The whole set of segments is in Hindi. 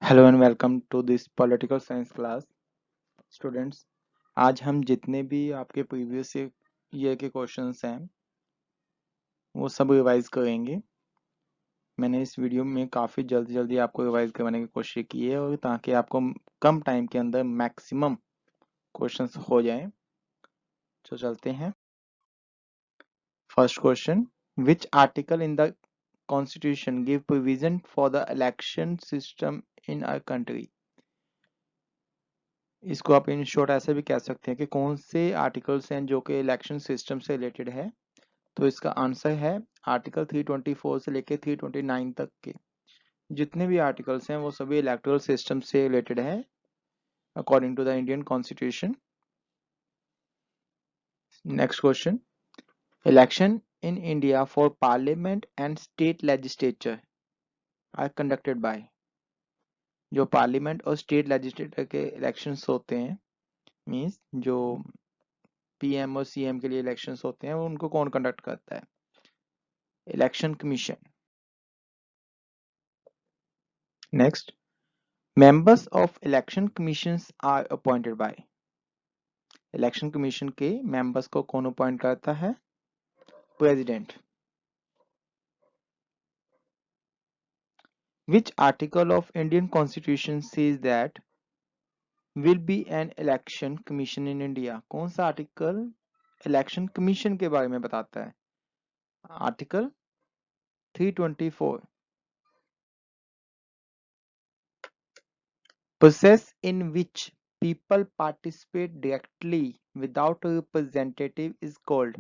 Hello and welcome to this political science class. Students, आज हम जितने भी आपके प्रीवियस ईयर के क्वेश्चंस हैं वो सब रिवाइज करेंगे। मैंने इस वीडियो में काफ़ी जल्दी आपको रिवाइज करवाने की कोशिश की है और ताकि आपको कम टाइम के अंदर मैक्सिमम क्वेश्चंस हो जाएं। तो चलते हैं। First question, which article in the constitution give provision for the election system in our country. इसको आप इन शॉर्ट ऐसे भी कह सकते हैं कि कौन से आर्टिकल्स हैं जो कि इलेक्शन सिस्टम से रिलेटेड है। तो इसका आंसर है आर्टिकल 324 से लेके 329 तक के जितने भी आर्टिकल्स हैं वो सभी इलेक्टोरल सिस्टम से रिलेटेड है according to the Indian constitution. Next question, election in India for parliament and state legislature are conducted by. जो पार्लियामेंट और स्टेट लेजिस्लेचर के इलेक्शंस होते हैं, मींस जो पीएम और सीएम के लिए इलेक्शंस होते हैं, वो उनको कौन कंडक्ट करता है? Election commission. Next, members of election commissions are appointed by. Election commission के मेंबर्स को कौन अपॉइंट करता है? President. Which article of Indian constitution says that will be an election commission in India. कौन सा आर्टिकल इलेक्शन कमीशन के बारे में बताता है? Article 324। Process in which people participate directly without a representative is called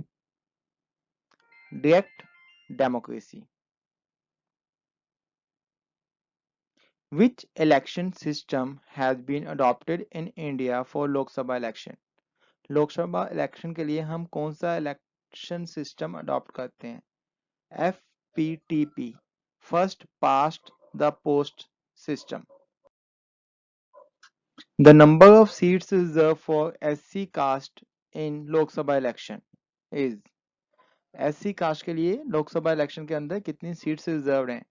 direct democracy. Which election system has been adopted in India for Lok Sabha election? लोक सभा इलेक्शन के लिए हम कौन सा इलेक्शन सिस्टम अडॉप्ट करते हैं? FPTP, first past the post system. The number of seats reserved for SC caste in Lok Sabha election is। SC caste के लिए लोकसभा इलेक्शन के अंदर कितनी सीट्स रिजर्व्ड हैं?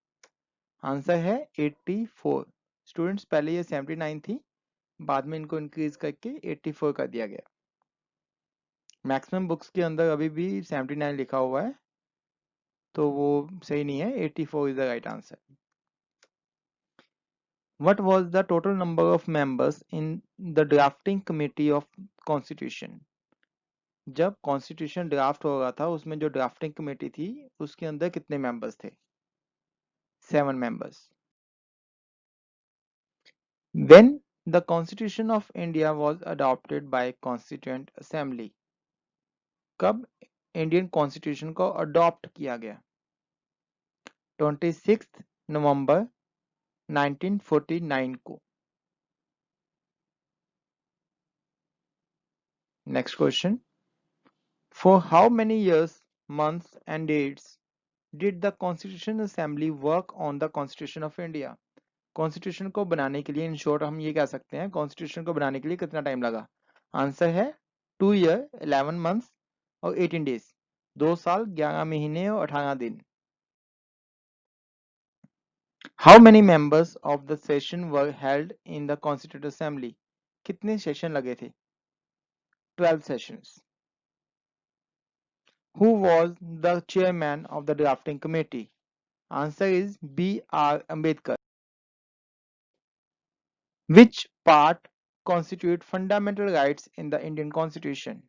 आंसर है 84। स्टूडेंट्स, पहले ये 79 थी, बाद में इनको इंक्रीज करके 84 कर दिया गया। मैक्सिमम बुक्स के अंदर अभी भी 79 लिखा हुआ है, तो वो सही नहीं है। 84 is the right answer. What was the total number of members in the drafting committee of constitution? जब कॉन्स्टिट्यूशन ड्राफ्ट हो रहा था उसमें जो ड्राफ्टिंग कमेटी थी उसके अंदर कितने मेंबर्स थे? 7 members. When the Constitution of India was adopted by Constituent Assembly, कब इंडियन कॉन्स्टिट्यूशन को अडॉप्ट किया गया? 26 नवंबर 1949 को। Next question, for how many years, months and dates did the constitution assembly work on the constitution of India? Constitution को बनाने के लिए, इन शॉर्ट हम ये कह सकते हैं, कॉन्स्टिट्यूशन को बनाने के लिए कितना टाइम लगा? आंसर है 2 ईयर 11 मंथ्स और 18 डेज। 2 साल 11 महीने और 18 दिन। How many members of the session were held in the constitute assembly? कितने सेशन लगे थे? 12 sessions. Who was the chairman of the drafting committee? Answer is B.R. Ambedkar. Which part constitute fundamental rights in the Indian Constitution?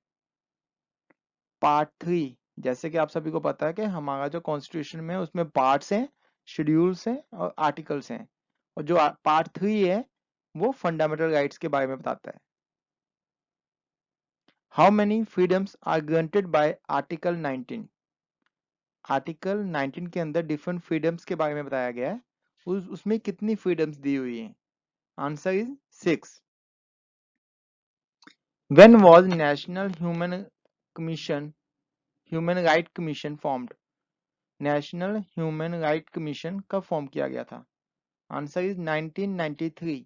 Part 3। जैसे कि आप सभी को पता है कि हमारा जो कॉन्स्टिट्यूशन में उसमें पार्ट्स हैं, शेड्यूल्स हैं और आर्टिकल्स हैं, और जो पार्ट 3 है वो फंडामेंटल राइट्स के बारे में बताता है। How many freedoms are granted by article 19? Article 19 के अंदर डिफरेंट फ्रीडम्स के बारे में बताया गया है। उसमें कितनी फ्रीडम्स दी हुई हैं? Answer is 6। When was national human right commission formed? National human right commission कब फॉर्म किया गया था? Answer is 1993।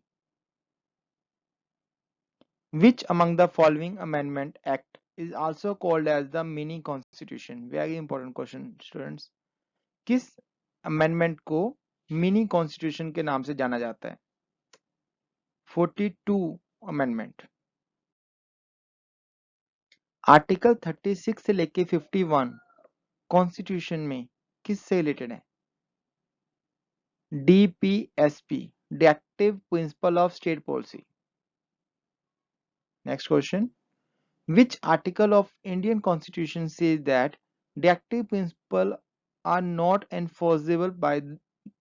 Which among the following amendment act is also called as the mini constitution? Very important question, students. किस अमेंडमेंट को मिनी कॉन्स्टिट्यूशन के नाम से जाना जाता है? 42 अमेंडमेंट। आर्टिकल 36 से लेके 51 कॉन्स्टिट्यूशन में किससे रिलेटेड है? DPSP, directive principle of state policy. Next question, which article of Indian Constitution says that directive principles are not enforceable by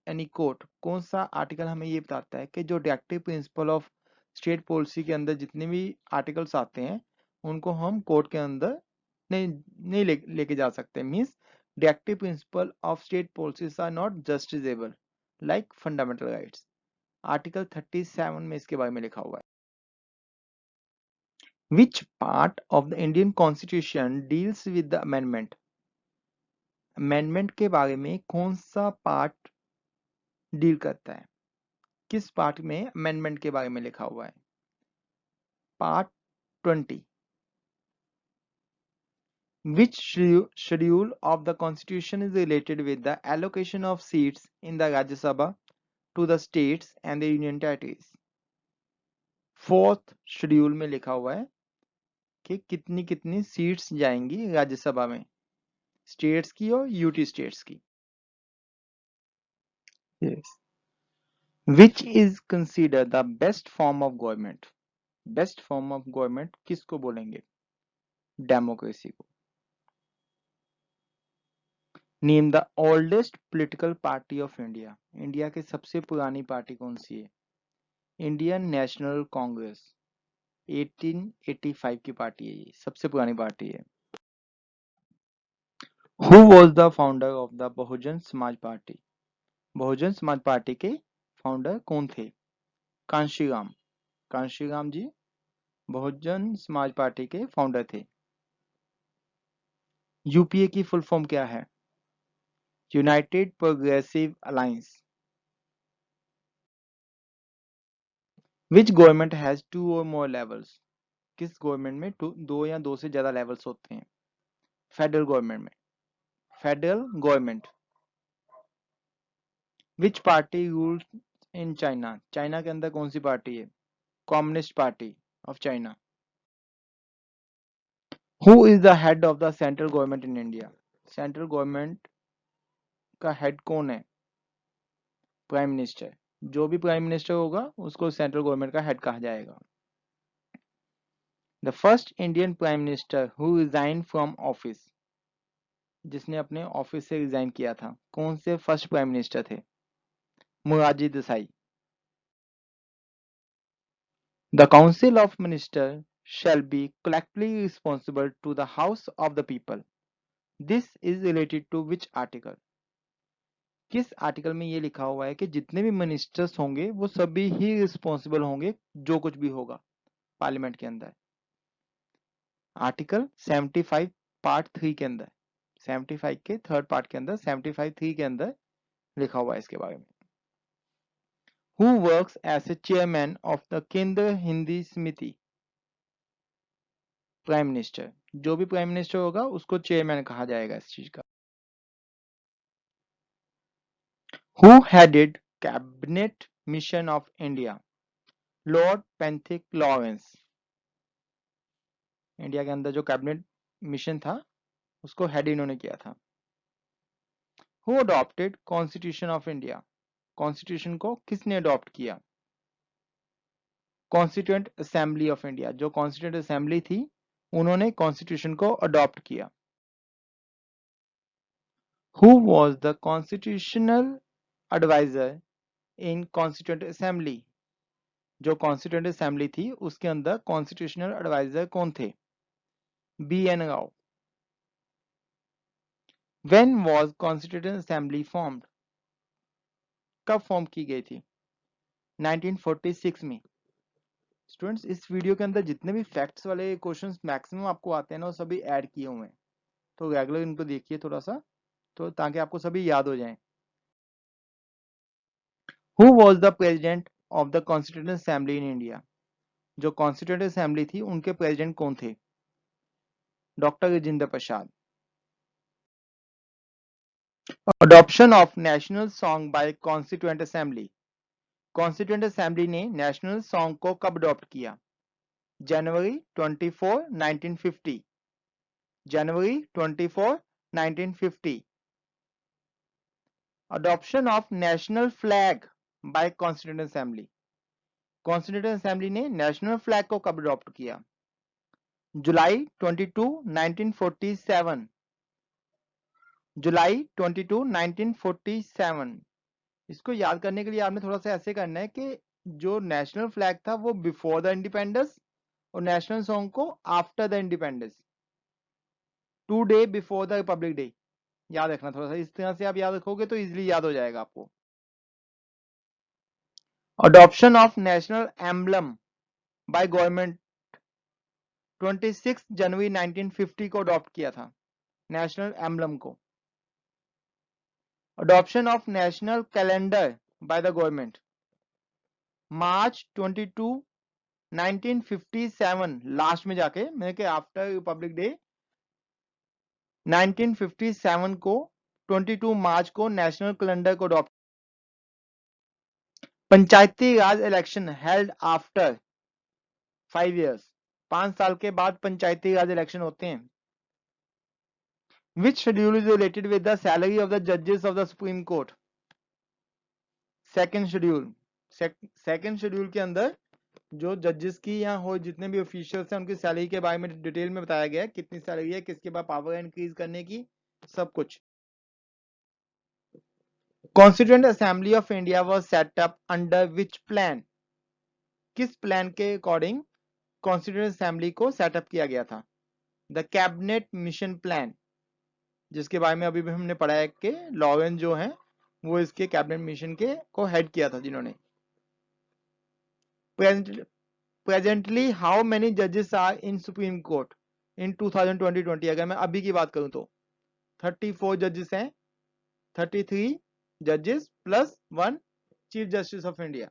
any court? कौन सा आर्टिकल हमें ये बताता है कि जो directive principle of state policy के अंदर जितने भी आर्टिकल्स आते हैं उनको हम कोर्ट के अंदर नहीं लेके जा सकते। Means directive principle of state policies are not justiciable like fundamental rights. Article 37 में इसके बारे में लिखा हुआ है। Which part of the Indian Constitution deals with the amendment? Amendment के बारे में कौन सा पार्ट डील करता है? किस पार्ट में अमेंडमेंट के बारे में लिखा हुआ है? Part 20। Which schedule of the Constitution is related with the allocation of seats in the Rajya Sabha to the states and the union territories? Fourth schedule में लिखा हुआ है कि कितनी कितनी सीट्स जाएंगी राज्यसभा में, स्टेट्स की और यूटी स्टेट्स की। yes. Which is considered the best form of government? Best form of government किसको बोलेंगे? डेमोक्रेसी को। Name the oldest political party of India. India की सबसे पुरानी पार्टी कौन सी है? इंडियन नेशनल कांग्रेस, 1885 की पार्टी है, ये सबसे पुरानी पार्टी है। Who was the founder of the Bahujan Samaj party? Bahujan Samaj party के फाउंडर कौन थे? कांशीराम। कांशीराम जी बहुजन समाज पार्टी के फाउंडर थे। यूपीए की फुल फॉर्म क्या है? United progressive alliance. Which government has two or more levels? किस गवर्नमेंट में दो या दो से ज्यादा लेवल्स होते हैं? फेडरल गवर्नमेंट में। Federal government. Which party rules in China? China के अंदर कौन सी पार्टी है? Communist party of China. Who is the head of the central government in India? Central government का हेड कौन है? Prime minister. जो भी प्राइम मिनिस्टर होगा उसको सेंट्रल गवर्नमेंट का हेड कहा जाएगा। The first Indian prime minister who resign from office, जिसने अपने ऑफिस से रिजाइन किया था, कौन से फर्स्ट प्राइम मिनिस्टर थे? Morarji Desai. The council of minister shall be collectively responsible to the House of the People. This is related to which article? किस आर्टिकल में ये लिखा हुआ है कि जितने भी मिनिस्टर्स होंगे वो सभी ही रिस्पॉन्सिबल होंगे जो कुछ भी होगा पार्लियामेंट के अंदर? आर्टिकल 75 पार्ट 3 के अंदर, 75 के थर्ड पार्ट के अंदर 75 3 के अंदर लिखा हुआ है इसके बारे में। Who works as a chairman of the Kendra Hindi Samiti? Prime minister. जो भी प्राइम मिनिस्टर होगा उसको चेयरमैन कहा जाएगा इस चीज का। Who headed cabinet mission of India? Lord Pethick Lawrence. India के अंदर जो कैबिनेट मिशन था उसको हेड इन्होंने किया था। Who adopted constitution of India? Constitution को किसने अडॉप्ट किया? Constituent assembly of India. जो कॉन्स्टिट्यूएंट असेंबली थी उन्होंने कॉन्स्टिट्यूशन को अडॉप्ट किया। Who was the constitutional adviser in constituent assembly? जो कॉन्स्टिट्यूएंट असेंबली थी उसके अंदर कॉन्स्टिट्यूशनल एडवाइजर कौन थे? B N Rau. When was constituent assembly formed? कब फॉर्म की गई थी? 1946 में। स्टूडेंट्स इस वीडियो के अंदर जितने भी फैक्ट्स वाले क्वेश्चंस मैक्सिमम आपको आते हैं ना वो सभी ऐड किए हुए हैं, तो रेगुलर इनको देखिए थोड़ा सा, तो ताकि आपको सभी याद हो जाएं। Who was the president of the constituent assembly in India? जो कॉन्स्टिट्यूएंट असेंबली थी उनके प्रेसिडेंट कौन थे? Doctor Rajendra Prasad. Adoption of national song by constituent assembly. Constituent assembly ने नेशनल सॉन्ग को कब अडॉप्ट किया? जनवरी 24, 1950। जनवरी 24, 1950। Adoption of national flag by constituent assembly. Constituent assembly ने नेशनल फ्लैग को कब अडॉप्ट किया? जुलाई 22, 1947। जुलाई 22, 1947। इसको याद करने के लिए आपने थोड़ा सा ऐसे करना है कि जो नेशनल फ्लैग था वो बिफोर द इंडिपेंडेंस और नेशनल सॉन्ग को after the independence, 2 day before the Republic day. याद रखना थोड़ा सा, इस तरह से आप याद रखोगे तो इजिली याद हो जाएगा आपको। Adoption of national emblem by government 26 जनवरी 1950 को अडॉप्ट किया था नेशनल एम्बलम को। Adoption of national calendar by the government March 22, 1957। Last में जाके मैंने कि आफ्टर रिपब्लिक डे 1957 को 22 मार्च को नेशनल कैलेंडर को अडॉप्ट। पंचायती राज इलेक्शन हेल्ड आफ्टर 5 years। 5 साल के बाद पंचायती राज इलेक्शन होते हैं। Which schedule is related with the salary of the जजेस of the supreme court? Second schedule. Second schedule के अंदर जो जजेस की या हो जितने भी ऑफिशियल्स हैं उनकी सैलरी के बारे में डिटेल में बताया गया है, कितनी सैलरी है, किसके पास पावर इंक्रीज करने की, सब कुछ। Constituent assembly of India was set up under which plan? किस प्लान के अकॉर्डिंग कॉन्स्टिट्यूएंट असेंबली को सेटअप किया गया था? द कैबिनेट मिशन प्लान, जिसके बारे में अभी भी हमने पढ़ा है कि लॉरेंस जो है वो इसके कैबिनेट मिशन के को हेड किया था जिन्होंने। प्रेजेंटली हाउ मेनी जजेस आर इन सुप्रीम कोर्ट इन 2020? अगर मैं अभी की बात करूं तो 34 जजेस हैं, 33 जजेस plus 1 chief justice of India.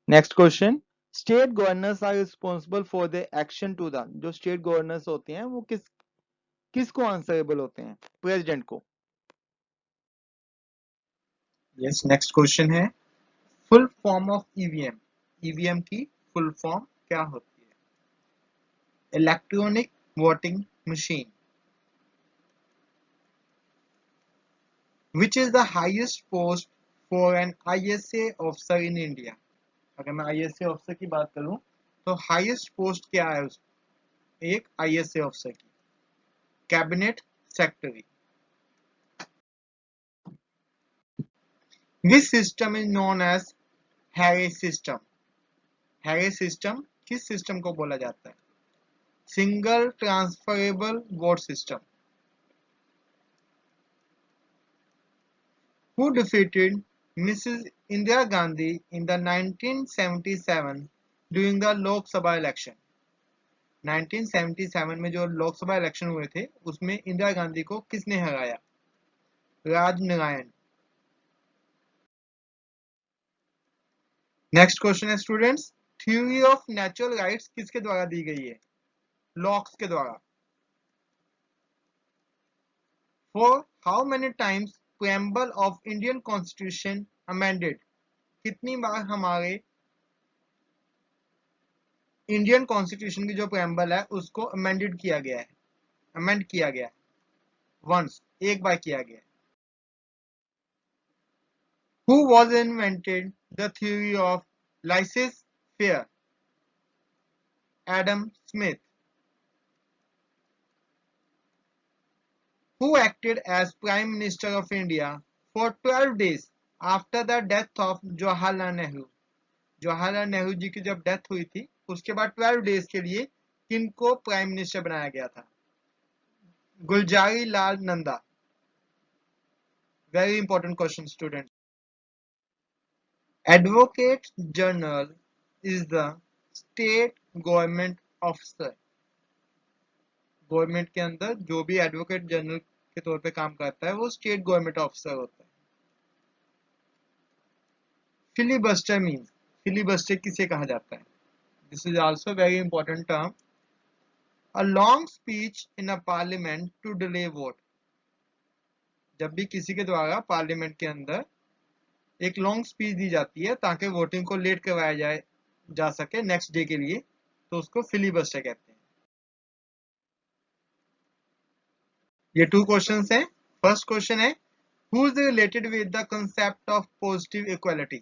Next question, state governors are responsible for the action to the, जो स्टेट गवर्नर्स होते हैं वो किसको आंसरेबल होते हैं? प्रेसिडेंट को। यस, नेक्स्ट क्वेश्चन है full form of EVM. EVM की फुल फॉर्म क्या होती है? Electronic voting machine. Which is the highest post for an ISA officer in India? अगर मैं आईएसए ऑफिसर की बात करूं तो हाईएस्ट पोस्ट क्या है उस एक आईएसए ऑफिसर की? Cabinet secretary. Which system is known as Harris system? Harris system किस सिस्टम को बोला जाता है? Single transferable vote system. Who defeated Mrs. Indira Gandhi in the 1977 during the Lok Sabha election? 1977 में जो लोकसभा इलेक्शन हुए थे उसमें इंदिरा गांधी को किसने हराया? राज नारायण। नेक्स्ट क्वेश्चन है students, theory of natural rights किसके द्वारा दी गई है? लॉक्स के द्वारा। For how many times preamble of Indian Constitution amended? कितनी बार हमारे इंडियन कॉन्स्टिट्यूशन की जो प्रेम्बल है उसको अमेंडेड किया गया है, अमेंड किया गया है? वंस, एक बार किया गया है। Who was invented the theory of laissez-faire? Adam Smith. Who acted as Prime Minister of India for 12 days after the death of Jawaharlal Nehru? Jawaharlal Nehru जी की जब डेथ हुई थी उसके बाद 12 डेज के लिए किनको प्राइम मिनिस्टर बनाया गया था? Gulzari Lal Nanda. Very important question student. Advocate general is the state government officer. Government के अंदर जो भी एडवोकेट जनरल के तौर पे काम करता है वो स्टेट गवर्नमेंट ऑफिसर होता है। फिलिबस्टर मीन्स, फिलिबस्टर किसे कहा जाता है? This is also very important term. A long speech in a parliament to delay vote। जब भी किसी के द्वारा पार्लियामेंट के अंदर एक लॉन्ग स्पीच दी जाती है ताकि वोटिंग को लेट करवाया जा सके नेक्स्ट डे के लिए, तो उसको फिलीबस्टर कहते हैं। ये 2 क्वेश्चंस हैं। फर्स्ट क्वेश्चन है, who is related with the concept of positive equality.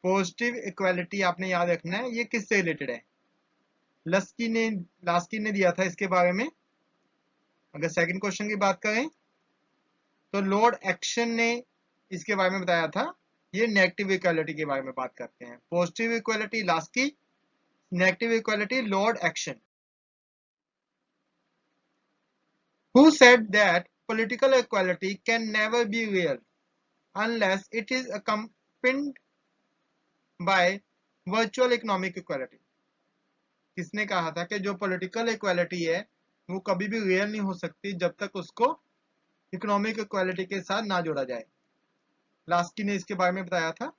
Positive equality आपने याद रखना है, ये किससे रिलेटेड है? लास्की ने दिया था इसके बारे में। अगर सेकंड क्वेश्चन की बात करें तो लॉर्ड एक्शन ने इसके बारे में बताया था। ये नेगेटिव इक्वालिटी के बारे में बात करते हैं। Positive equality Laski, negative equality Lord action. Who said that political equality can never be real unless it is accompanied by virtual economic equality? किसने कहा था कि जो पॉलिटिकल इक्वालिटी है वो कभी भी रियल नहीं हो सकती जब तक उसको इकोनॉमिक इक्वालिटी के साथ ना जोड़ा जाए। लास्की ने इसके बारे में बताया था।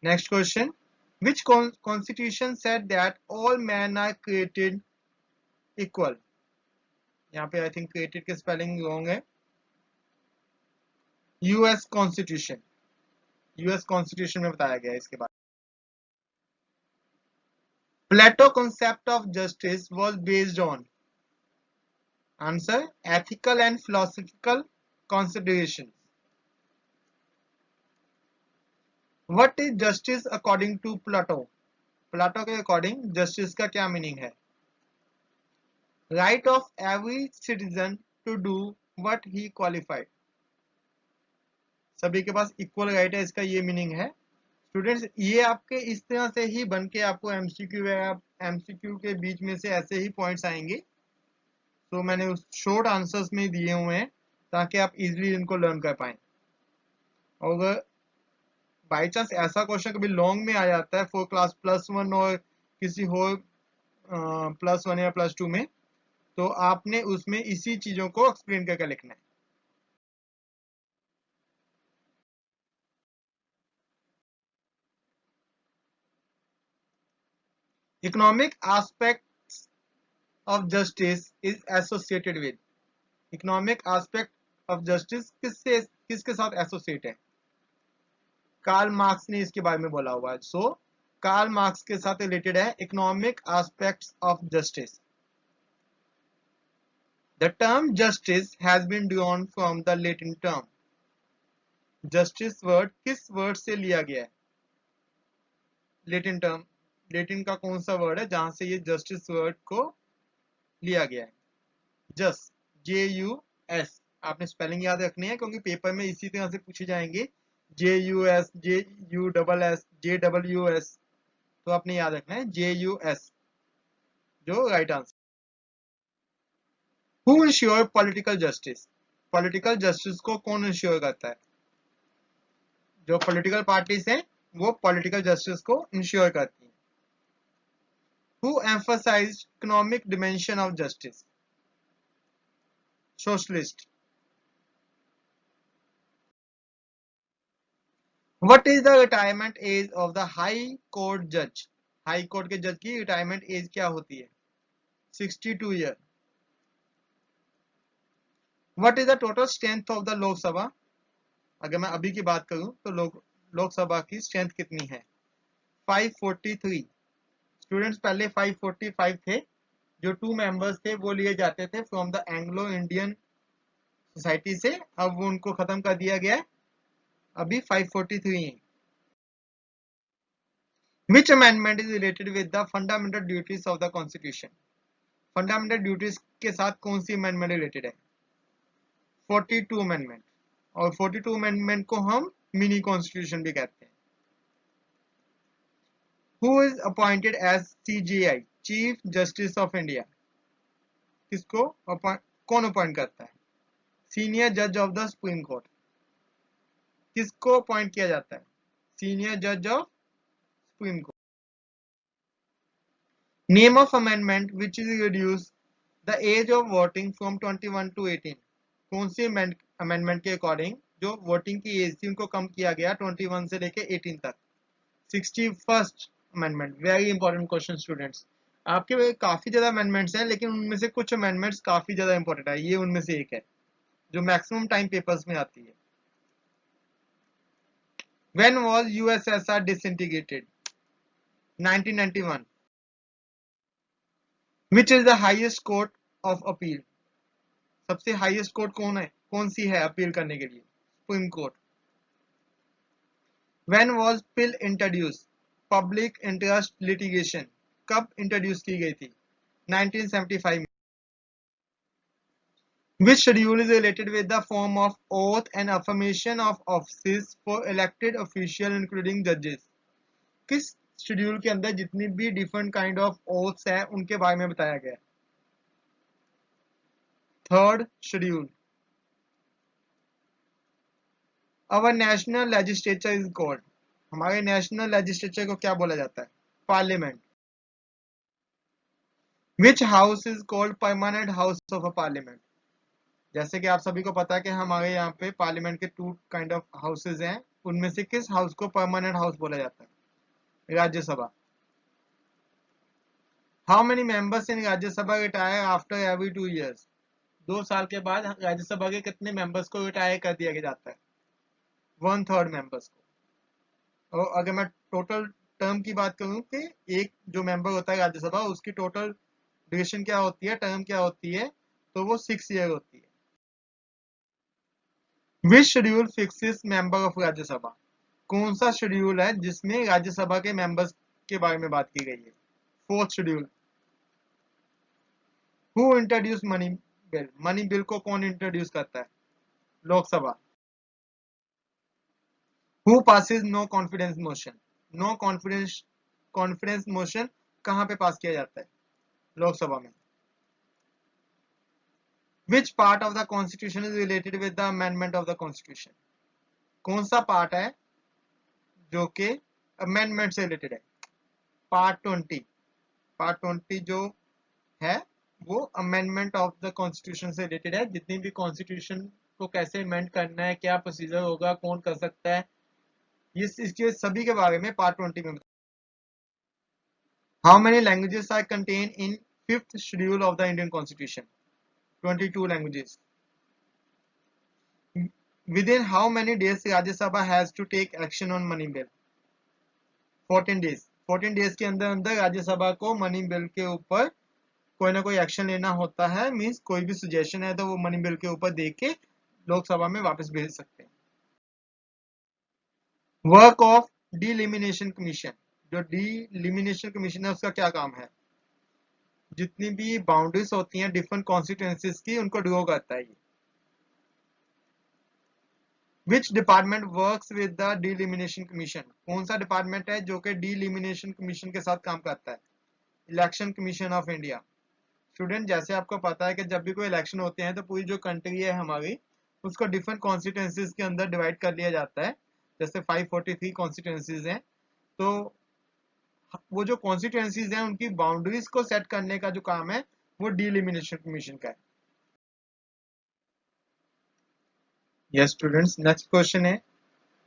Next question, which constitution said that all men are created equal? यहाँ पे आई थिंक क्रिएटेड की स्पेलिंग रॉन्ग है। यूएस कॉन्स्टिट्यूशन, यूएस कॉन्स्टिट्यूशन में बताया गया है इसके बारे में। प्लेटो concept of justice was based on answer ethical and philosophical considerations. What is justice according to Plato? Plato के अकॉर्डिंग जस्टिस का क्या मीनिंग है? Right of every citizen to do what he qualified. सभी के पास इक्वल राइट है, इसका ये मीनिंग है। स्टूडेंट्स ये आपके इस तरह से ही बन के आपको एमसीक्यू या एमसीक्यू के बीच में से ऐसे ही पॉइंट्स आएंगे। तो मैंने उस शॉर्ट आंसर्स में दिए हुए हैं ताकि आप इजीली इनको लर्न कर पाएं। और अगर बाई चांस ऐसा क्वेश्चन कभी लॉन्ग में आ जाता है फॉर क्लास +1 और किसी और +1 या +2 में, तो आपने उसमें इसी चीजों को एक्सप्लेन करके लिखना है। Economic aspects of justice is associated with. Economic aspect of justice किसके साथ एसोसिएट है? कार्ल मार्क्स ने इसके बारे में बोला हुआ है। सो कार्ल मार्क्स के साथ रिलेटेड है economic aspects of justice. The term justice has been drawn from the Latin term. Justice word किस वर्ड से लिया गया है? लैटिन टर्म, लैटिन का कौन सा वर्ड है जहां से ये जस्टिस वर्ड को लिया गया है? Just, JUS। आपने स्पेलिंग याद रखनी है क्योंकि पेपर में इसी तरह से पूछे जाएंगे। JUS, JUSS, JWS, तो आपने याद रखना है JUS जो right answer. Who ensure political justice? Political justice को कौन इंश्योर करता है? जो पॉलिटिकल पार्टीज हैं वो पॉलिटिकल जस्टिस को इंश्योर करती हैं। Who emphasized economic dimension of justice? Socialist. What is the retirement age of the High Court judge? High court के जज की रिटायरमेंट एज क्या होती है? 62 year. What is the total strength of the Lok Sabha? अगर मैं अभी की बात करूं तो लोकसभा की स्ट्रेंथ कितनी है? 543। स्टूडेंट्स पहले 545 थे। जो 2 मेंबर्स थे वो लिए जाते थे from the Anglo Indian society से, अब वो उनको खत्म कर दिया गया है, अभी 543 है। Which amendment is related with the fundamental duties of the constitution? Fundamental duties के साथ कौन सी अमेंडमेंट रिलेटेड है? 42 अमेंडमेंट। और 42 अमेंडमेंट को हम मिनी कॉन्स्टिट्यूशन भी कहते हैं। Who is appointed as CJI, chief justice of India? किसको कौन अपॉइंट करता है? सीनियर जज ऑफ द सुप्रीम कोर्ट। किसको अपॉइंट किया जाता है? सीनियर जज of supreme court. Name of amendment which is reduce the age of voting from 21 to 18। कौन सी अमेंडमेंट के अकॉर्डिंग जो वोटिंग की एज थी उनको कम किया गया 21 से लेके 18 तक? 61st amendment. Very important question students. आपके काफी ज्यादा अमेंडमेंट्स हैं लेकिन उनमें से कुछ अमेंडमेंट्स काफी ज्यादा इंपॉर्टेंट है। ये उनमें से एक है जो मैक्सिमम टाइम पेपर्स में आती है। When was USSR disintegrated? 1991. Which is the highest court of appeal? सबसे हाईएस्ट कोर्ट कौन सी है अपील करने के लिए? Supreme court. When was PIL introduced? Public Interest Litigation. कब इंट्रोड्यूस की गई थी? 1975 में. Which schedule is related with the form of oath and affirmation of offices for elected officials including judges? किस शेड्यूल के अंदर जितनी भी डिफरेंट काइंड ऑफ ओथ्स हैं उनके बारे में बताया गया है? Third schedule. Our national legislature is called. हमारे नेशनल लेजिस्लेचर को क्या बोला जाता है? Parliament. Which house is called permanent house of a parliament? जैसे कि आप सभी को पता है कि हमारे यहाँ पे पार्लियामेंट के टू काइंड ऑफ हाउसेज हैं, उनमें से किस हाउस को परमानेंट हाउस बोला जाता है? Rajya Sabha. How many members in Rajya Sabha retire after every 2 years? 2 साल के बाद राज्यसभा के कितने मेंबर्स को रिटायर कर दिया जाता है? 1/3 मेंबर्स को. और अगर मैं टोटल टर्म की बात करूं कि एक जो मेंबर होता है राज्यसभा उसकी टोटल ड्यूरेशन क्या होती है, टर्म क्या होती है, तो वो 6 ईयर होती है. Which schedule fixes member of Rajya Sabha? कौन सा शेड्यूल है जिसमें राज्यसभा के मेंबर्स के बारे में बात की गई है? Fourth schedule. Who introduce money bill? Money bill को कौन इंट्रोड्यूस करता है? Lok Sabha. Who passes no confidence motion? No confidence motion कहां पे पास किया जाता है? लोकसभा में. Which part of the constitution is related with the amendment of the constitution? कौन सा पार्ट है जो कि अमेंडमेंट से रिलेटेड है? पार्ट 20. पार्ट 20 जो है वो अमेंडमेंट ऑफ द कॉन्स्टिट्यूशन से रिलेटेड है. जितनी भी कॉन्स्टिट्यूशन को कैसे अमेंड करना है, क्या प्रोसीजर होगा, कौन कर सकता है, इसके सभी के बारे में पार्ट 20 में. How many languages are contain in fifth schedule of the Indian constitution? 22 languages. Within how many days Rajya Sabha has to take action on money bill? 14 days. 14 days के अंदर अंदर राज्य सभा को मनी बिल के ऊपर कोई ना कोई एक्शन लेना होता है. मींस कोई भी सजेशन है तो वो मनी बिल के ऊपर दे के लोकसभा में वापस भेज सकते हैं. Work of delimitation commission. जो डिलिमिनेशन कमीशन है उसका क्या काम है? जितनी भी बाउंड्रीज होती हैं डिफरेंट कॉन्स्टिट्यूएंसीज की उनको ड्रॉ करता है ये. Which department works with the delimitation commission? कौन सा डिपार्टमेंट है जो कि डिलिमिनेशन कमीशन के साथ काम करता है? Election commission of India. Student, जैसे आपको पता है कि जब भी कोई इलेक्शन होते हैं तो पूरी जो कंट्री है हमारी उसको डिफरेंट कॉन्स्टिट्यूएंसीज के अंदर डिवाइड कर लिया जाता है. जैसे 543 कॉन्स्टिट्यूएंसीज हैं, तो वो जो कॉन्स्टिट्यूएंसीज हैं उनकी बाउंड्रीज को सेट करने का जो काम है वो डिलिमिनेशन कमीशन का है. यस स्टूडेंट्स, नेक्स्ट क्वेश्चन है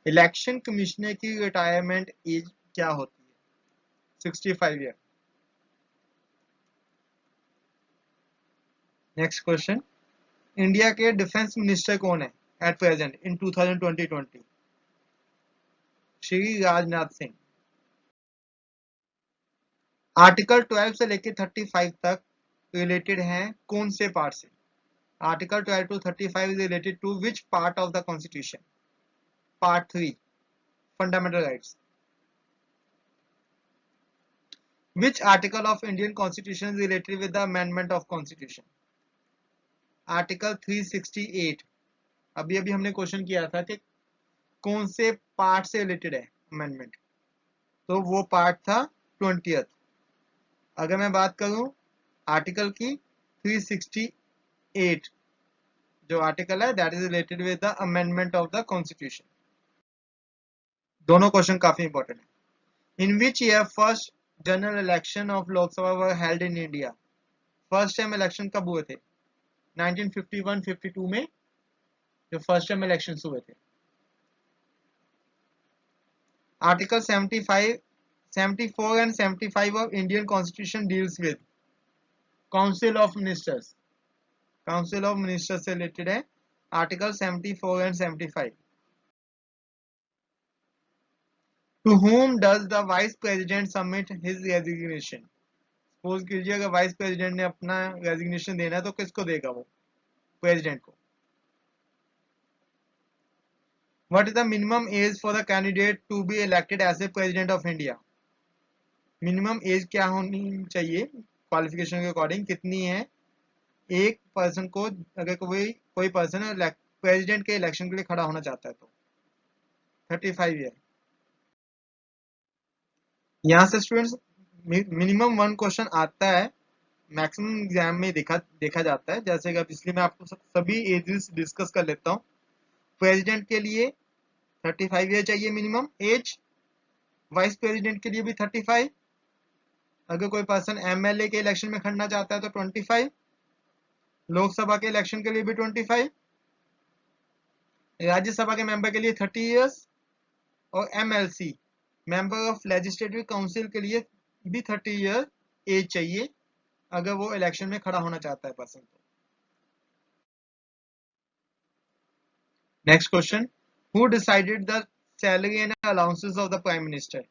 इलेक्शन कमिश्नर की रिटायरमेंट एज क्या होती है? 65 ईयर. नेक्स्ट क्वेश्चन, इंडिया के डिफेंस मिनिस्टर कौन है at present in 2020? Shri Rajnath Singh. Article 12 से लेकर 35 तक रिलेटेड हैं कौन से पार्ट से? Article 12 to 35 is related to which part of the constitution? Part 3, fundamental rights. Which article of Indian constitution is related with the amendment of constitution? Article 368. अभी अभी हमने क्वेश्चन किया था कि कौन से पार्ट से रिलेटेड है अमेंडमेंट, तो वो पार्ट था 20th. अगर मैं बात करूं आर्टिकल की 368 जो आर्टिकल है that is related with the amendment of the constitution. दोनों क्वेश्चन काफी इंपॉर्टेंट है. In which year first general election of Lok Sabha were held in India? First time election कब हुए थे? 1951-52 में जो फर्स्ट टाइम इलेक्शन हुए थे. Article 75, 74 and 75 of Indian constitution deals with council of ministers. Council of ministers से रिलेटेड है article 74 and 75. To whom does the vice president submit his resignation? Suppose कीजिए अगर वाइस प्रेसिडेंट ने अपना रेजिग्नेशन देना है तो किसको देगा वो? प्रेसिडेंट को. What is the minimum age for the candidate to be elected as a president of India? Minimum age क्या होनी चाहिए क्वालिफिकेशन के अकॉर्डिंग, कितनी है एक पर्सन को, अगर कोई पर्सन प्रेसिडेंट के इलेक्शन के लिए खड़ा होना चाहता है तो? 35 ईयर. यहाँ से स्टूडेंट्स मिनिमम 1 क्वेश्चन आता है, मैक्सिमम एग्जाम में देखा जाता है. जैसे कि इसलिए मैं आपको सभी एजेस डिस्कस कर लेता हूँ. प्रेसिडेंट के लिए 35 ईयर चाहिए मिनिमम एज, वाइस प्रेसिडेंट के लिए भी 35, अगर कोई पर्सन एमएलए के इलेक्शन में खड़ना चाहता है तो 25, लोकसभा के इलेक्शन के लिए भी 25, राज्यसभा के मेंबर के लिए 30 इयर्स, और MLC member of legislative council के लिए भी 30 ईयर एज चाहिए अगर वो इलेक्शन में खड़ा होना चाहता है पर्सन तो. Next question, who decided the salary and allowances of the prime minister?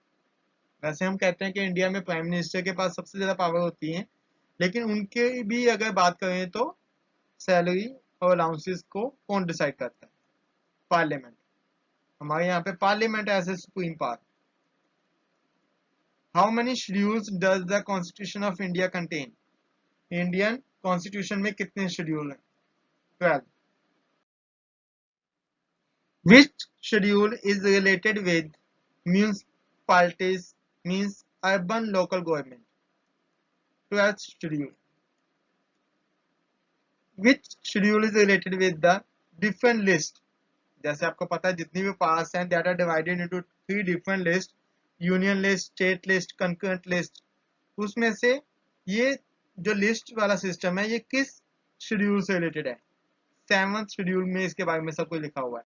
वैसे हम कहते हैं कि इंडिया में प्राइम मिनिस्टर के पास सबसे ज्यादा पावर होती है, लेकिन उनके भी अगर बात करें तो सैलरी और अलाउंसेस को कौन डिसाइड करता है? पार्लियामेंट. हमारे यहाँ पे parliament as a supreme power. How many schedules does the constitution of India contain? Indian constitution में कितने शेड्यूल हैं? 12. Which schedule is related with municipalities, means urban local government? 12th schedule. Which schedule is related with the different list? जैसे आपको पता है जितनी भी पास हैं that are divided into 3 different list, union list, state list, concurrent list. उसमें से ये जो लिस्ट वाला सिस्टम है ये किस शेड्यूल से रिलेटेड है? 7th शेड्यूल में इसके बारे में सब कुछ लिखा हुआ है.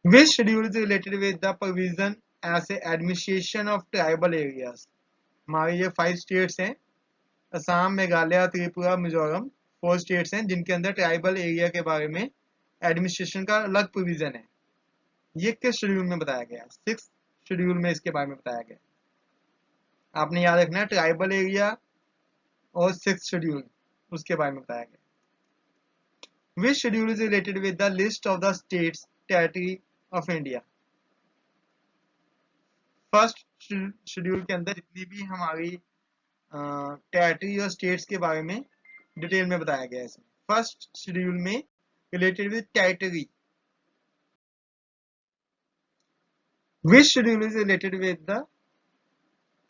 Which schedule is related with the provision as a administration of tribal areas? हमारे ये 5 स्टेट्स हैं, असम, मेघालय, त्रिपुरा, मिजोरम, 4 स्टेट्स हैं जिनके अंदर ट्राइबल एरिया के बारे में एडमिनिस्ट्रेशन का अलग प्रोविजन है. ये किस शेड्यूल में बताया गया? 6th शेड्यूल में इसके बारे में बताया गया. आपने याद रखना है ट्राइबल एरिया और 6th शेड्यूल, उसके बारे में बताया गया. Which schedule is related with the list of the states territory of India? First schedule के अंदर जितनी भी हमारी टेरिटरी और स्टेट्स के बारे में डिटेल में बताया गया है. इसमें फर्स्ट शेड्यूल में related with territory. Which schedule is related with the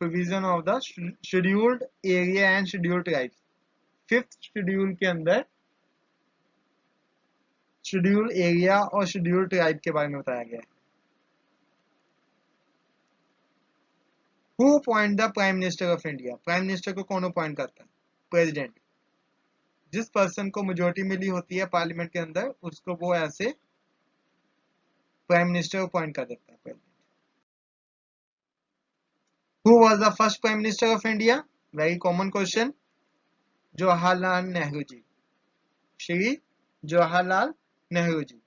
provision of the scheduled area and scheduled tribes? 5th schedule के अंदर शेड्यूल एरिया और शेड्यूल ट्राइब के बारे में बताया गया है. Who appoint the Prime Minister of India? Prime minister को कौन अपॉइंट करता है? प्रेसिडेंट. जिस पर्सन को मेजोरिटी मिली होती है पार्लियामेंट के अंदर उसको वो ऐसे प्राइम मिनिस्टर अपॉइंट कर देता है president. Who was the first Prime Minister of India? Very common question. Jawaharlal Nehru ji. Shri Jawaharlal Nehru ji.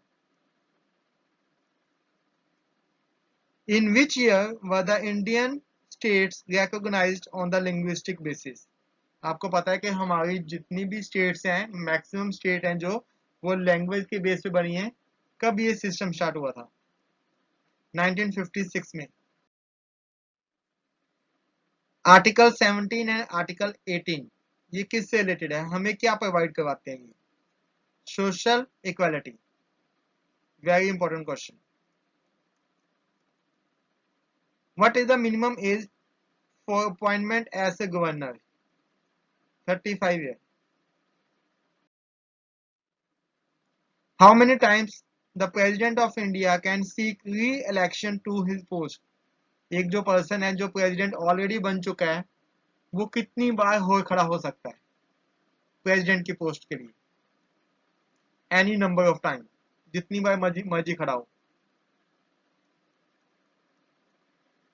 In which year were the Indian states recognized on the linguistic basis? आपको पता है कि हमारी जितनी भी स्टेट्स हैं, मैक्सिमम स्टेट हैं जो वो लैंग्वेज के बेस पे बनी है. कब ये सिस्टम स्टार्ट हुआ था? 1956 में. आर्टिकल 17 एंड आर्टिकल 18 ये किससे रिलेटेड है? हमें क्या प्रोवाइड करवाते हैं? ये social equality. Very important question. What is the minimum age for appointment as a governor? 35 years. How many times the President of India can seek re-election to his post? एक जो पर्सन है जो प्रेसिडेंट ऑलरेडी बन चुका है वो कितनी बार खड़ा हो सकता है प्रेसिडेंट की पोस्ट के लिए? एनी नंबर ऑफ टाइम, जितनी बार मर्जी खड़ा हो.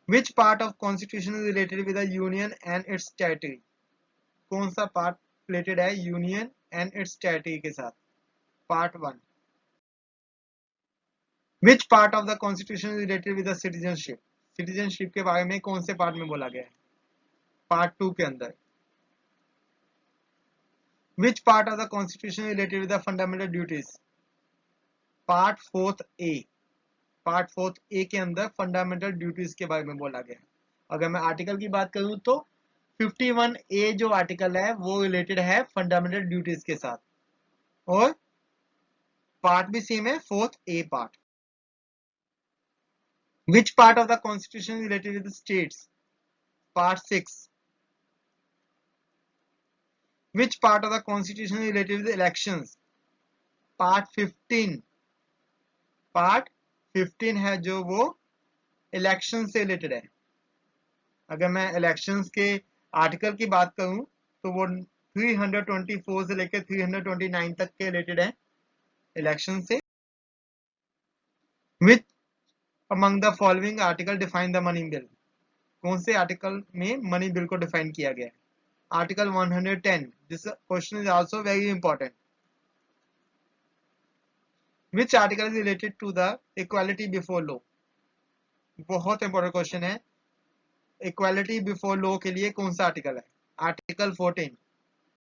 Which part of constitution is related with the union and its territory? कौन सा पार्ट रिलेटेड है यूनियन एंड इट्स टेरिटरी के साथ? Part 1. Which part of the constitution related with the citizenship, citizenship के बारे में कौन से पार्ट में बोला गया है? पार्ट 2 के अंदर। विच part of the constitution related with the fundamental duties, part 4 A, part 4 ए के अंदर फंडामेंटल ड्यूटीज के बारे में बोला गया है। अगर मैं आर्टिकल की बात करूं तो 51 ए जो आर्टिकल है वो रिलेटेड है फंडामेंटल ड्यूटीज के साथ, और पार्ट भी सेम है, 4 A part. Which part of the constitution related with states, part 6। Which part of the constitution related with elections, part 15। Part 15 है जो वो इलेक्शन से रिलेटेड है। अगर मैं इलेक्शंस के आर्टिकल की बात करूं तो वो 324 से लेकर 329 तक के रिलेटेड है इलेक्शन से। Which among the following article define the money bill, कौन से आर्टिकल में मनी बिल को डिफाइन किया गया है? Article 110। This question is also very important. Which article is related to the equality before law, बहुत इंपॉर्टेंट क्वेश्चन है। इक्वालिटी बिफोर लॉ के लिए कौन सा आर्टिकल है? आर्टिकल 14।